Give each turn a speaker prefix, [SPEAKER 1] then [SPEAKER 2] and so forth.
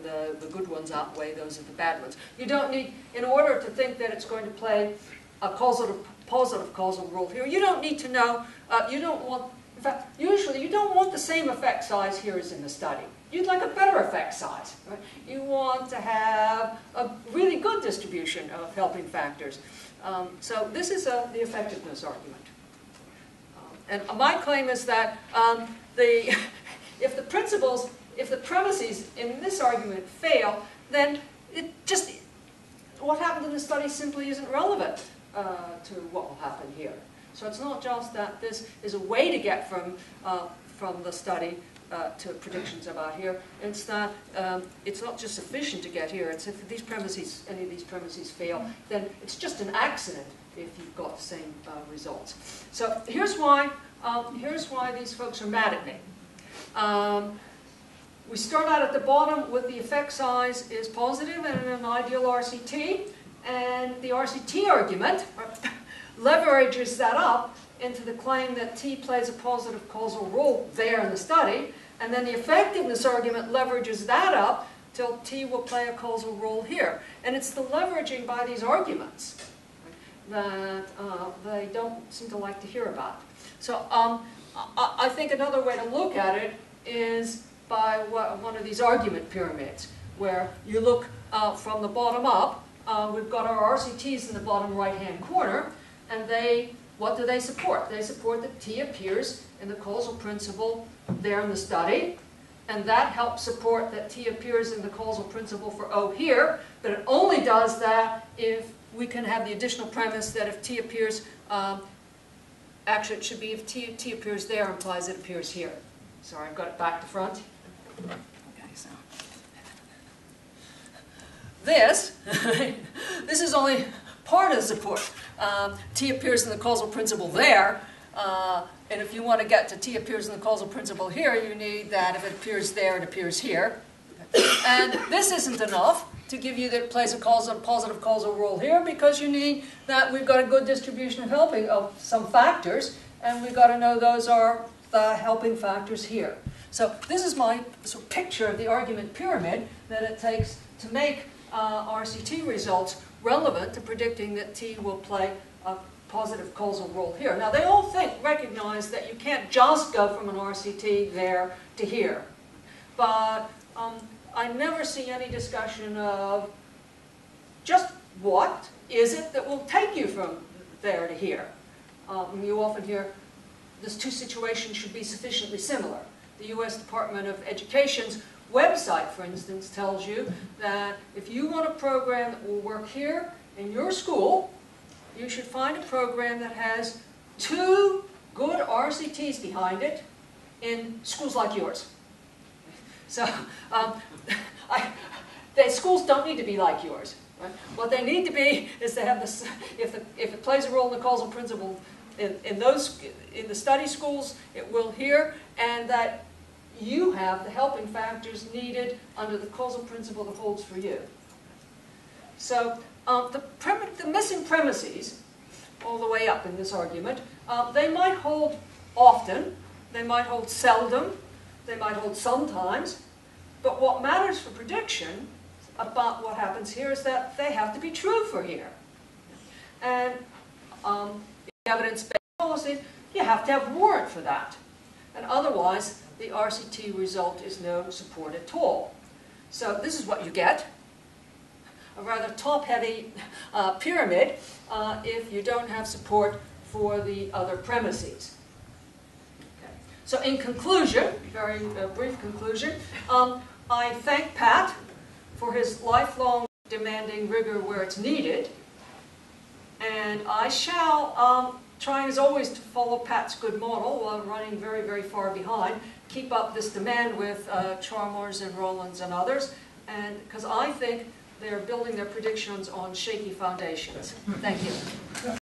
[SPEAKER 1] the good ones outweigh those of the bad ones. You don't need, in order to think that it's going to play a positive causal role here, you don't need to know, you don't want, in fact, usually you don't want the same effect size here as in the study. You'd like a better effect size. Right? You want to have a really good distribution of helping factors. So this is the effectiveness argument. And my claim is that if the premises in this argument fail, then what happened in the study simply isn't relevant to what will happen here. So it's not just that this is a way to get from the study to predictions about here. It's that it's not just sufficient to get here. It's if any of these premises fail, then it's just an accident if you've got the same results. So here's why these folks are mad at me. We start out at the bottom with the effect size is positive and an ideal RCT, and the RCT argument leverages that up into the claim that T plays a positive causal role there in the study, and then the effectiveness argument leverages that up till T will play a causal role here. And it's the leveraging by these arguments that they don't seem to like to hear about. So I think another way to look at it is by one of these argument pyramids, where you look from the bottom up. We've got our RCTs in the bottom right-hand corner, and what do they support? They support that T appears in the causal principle there in the study, and that helps support that T appears in the causal principle for O here, but it only does that if we can have the additional premise that if T appears, actually it should be if T appears there implies it appears here. Sorry, I've got it back to front. Okay, so this is only part of the support. T appears in the causal principle there, and if you want to get to T appears in the causal principle here, you need that if it appears there, it appears here. And this isn't enough to give you that it plays a positive causal role here, because you need that we've got a good distribution of helping of some factors, and we've got to know those are the helping factors here. So this is my sort of picture of the argument pyramid that it takes to make RCT results relevant to predicting that T will play a positive causal role here. Now they all recognize that you can't just go from an RCT there to here, but I never see any discussion of just what is it that will take you from there to here. You often hear these two situations should be sufficiently similar. The U.S. Department of Education's website, for instance, tells you that if you want a program that will work here in your school, you should find a program that has 2 good RCTs behind it in schools like yours. So schools don't need to be like yours. Right? What they need to be is to have this, if it plays a role in the causal principle in the study schools, it will here, and that you have the helping factors needed under the causal principle that holds for you. So the missing premises, all the way up in this argument, they might hold often, they might hold seldom, they might hold sometimes, but what matters for prediction about what happens here is that they have to be true for here. And in evidence-based policy, you have to have warrant for that. And otherwise, the RCT result is no support at all. So this is what you get, a rather top-heavy pyramid if you don't have support for the other premises. Okay. So in conclusion, very brief conclusion, I thank Pat for his lifelong demanding rigor where it's needed, and I shall, trying as always to follow Pat's good model while running very, very far behind, keep up this demand with Chalmers and Rollins and others, and because I think they're building their predictions on shaky foundations. Thank you.